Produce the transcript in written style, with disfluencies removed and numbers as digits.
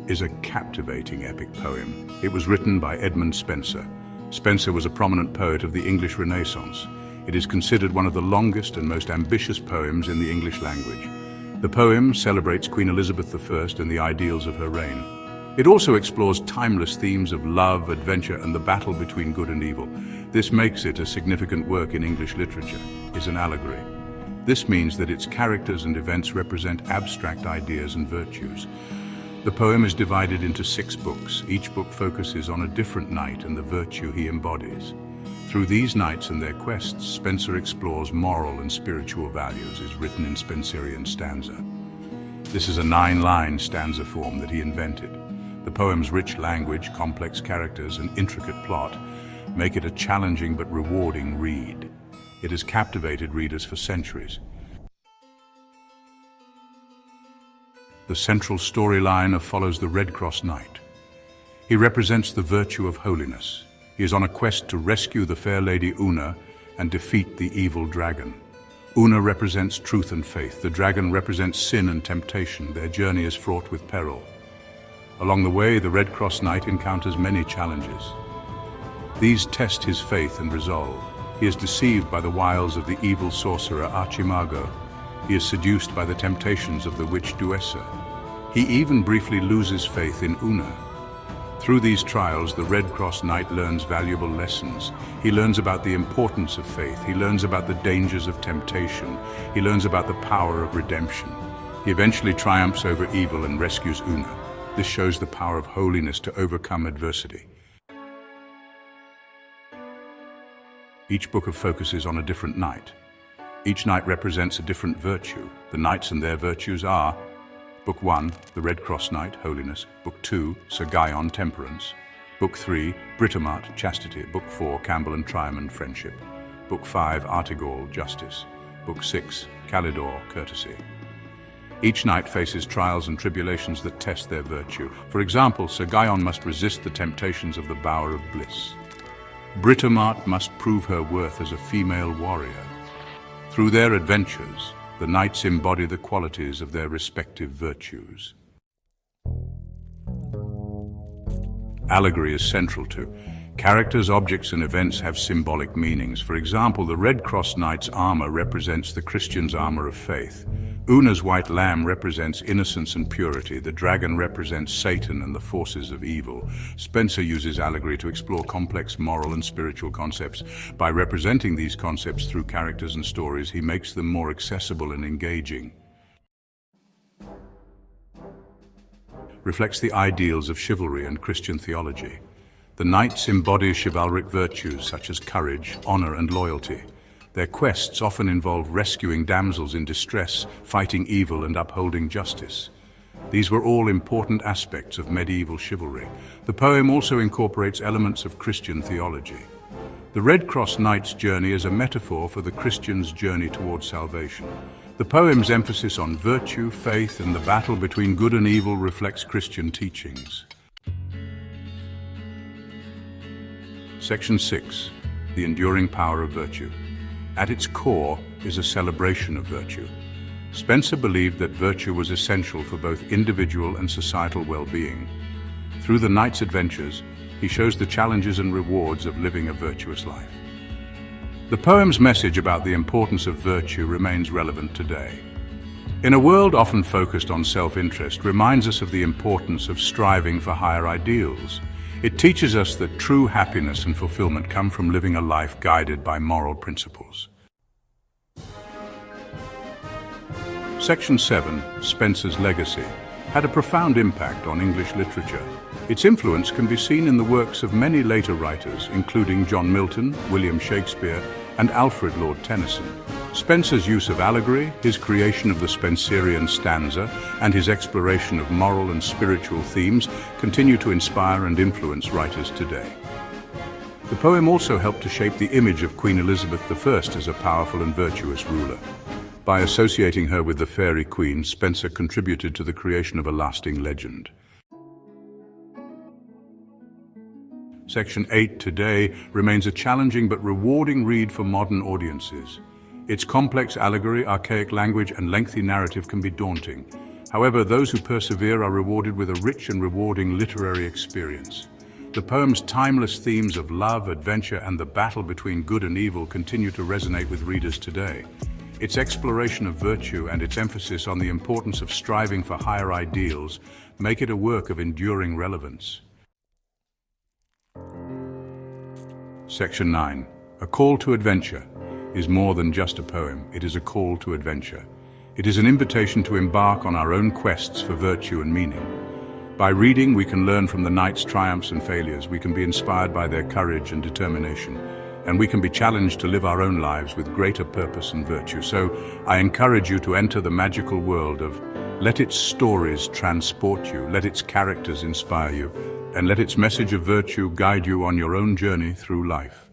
is a captivating epic poem. It was written by Edmund Spenser. Spenser was a prominent poet of the English Renaissance. It is considered one of the longest and most ambitious poems in the English language. The poem celebrates Queen Elizabeth I and the ideals of her reign. It also explores timeless themes of love, adventure, and the battle between good and evil. This makes it a significant work in English literature. It's an allegory. This means that its characters and events represent abstract ideas and virtues. The poem is divided into 6 books. Each book focuses on a different knight and the virtue he embodies. Through these knights and their quests, Spenser explores moral and spiritual values, as written in Spenserian stanza. This is a 9-line stanza form that he invented. The poem's rich language, complex characters, and intricate plot make it a challenging but rewarding read. It has captivated readers for centuries. The central storyline follows the Red Cross Knight. He represents the virtue of holiness. He is on a quest to rescue the fair lady Una and defeat the evil dragon. Una represents truth and faith. The dragon represents sin and temptation. Their journey is fraught with peril. Along the way, the Red Cross Knight encounters many challenges. These test his faith and resolve. He is deceived by the wiles of the evil sorcerer Archimago. He is seduced by the temptations of the witch Duessa. He even briefly loses faith in Una. Through these trials, the Red Cross Knight learns valuable lessons. He learns about the importance of faith. He learns about the dangers of temptation. He learns about the power of redemption. He eventually triumphs over evil and rescues Una. This shows the power of holiness to overcome adversity. Each book focuses on a different knight. Each knight represents a different virtue. The knights and their virtues are: Book 1, the Red Cross Knight, Holiness. Book 2, Sir Guyon, Temperance. Book 3, Britomart, Chastity. Book 4, Campbell and Triamond, Friendship. Book 5, Artegall, Justice. Book 6, Calidore, Courtesy. Each knight faces trials and tribulations that test their virtue. For example, Sir Guyon must resist the temptations of the Bower of Bliss. Britomart must prove her worth as a female warrior. Through their adventures, the knights embody the qualities of their respective virtues. Allegory is central to. Characters, objects, and events have symbolic meanings. For example, the Red Cross Knight's armor represents the Christian's armor of faith. Una's white lamb represents innocence and purity. The dragon represents Satan and the forces of evil. Spenser uses allegory to explore complex moral and spiritual concepts. By representing these concepts through characters and stories, he makes them more accessible and engaging. Reflects the ideals of chivalry and Christian theology. The knights embody chivalric virtues such as courage, honor, and loyalty. Their quests often involve rescuing damsels in distress, fighting evil, and upholding justice. These were all important aspects of medieval chivalry. The poem also incorporates elements of Christian theology. The Red Cross Knight's journey is a metaphor for the Christian's journey towards salvation. The poem's emphasis on virtue, faith, and the battle between good and evil reflects Christian teachings. Section 6. The enduring power of virtue. At its core is a celebration of virtue. Spenser believed that virtue was essential for both individual and societal well-being. Through the knight's adventures, he shows the challenges and rewards of living a virtuous life. The poem's message about the importance of virtue remains relevant today. In a world often focused on self-interest, reminds us of the importance of striving for higher ideals. It teaches us that true happiness and fulfillment come from living a life guided by moral principles. Section 7, Spenser's legacy, had a profound impact on English literature. Its influence can be seen in the works of many later writers, including John Milton, William Shakespeare, and Alfred Lord Tennyson. Spenser's use of allegory, his creation of the Spenserian stanza, and his exploration of moral and spiritual themes continue to inspire and influence writers today. The poem also helped to shape the image of Queen Elizabeth I as a powerful and virtuous ruler. By associating her with the faerie queen, Spenser contributed to the creation of a lasting legend. Section 8 today remains a challenging but rewarding read for modern audiences. Its complex allegory, archaic language, and lengthy narrative can be daunting. However, those who persevere are rewarded with a rich and rewarding literary experience. The poem's timeless themes of love, adventure, and the battle between good and evil continue to resonate with readers today. Its exploration of virtue and its emphasis on the importance of striving for higher ideals make it a work of enduring relevance. Section 9. A Call to Adventure is more than just a poem, it is a call to adventure. It is an invitation to embark on our own quests for virtue and meaning. By reading, we can learn from the knight's triumphs and failures, we can be inspired by their courage and determination, and we can be challenged to live our own lives with greater purpose and virtue. So I encourage you to enter the magical world of let its stories transport you, let its characters inspire you, and let its message of virtue guide you on your own journey through life.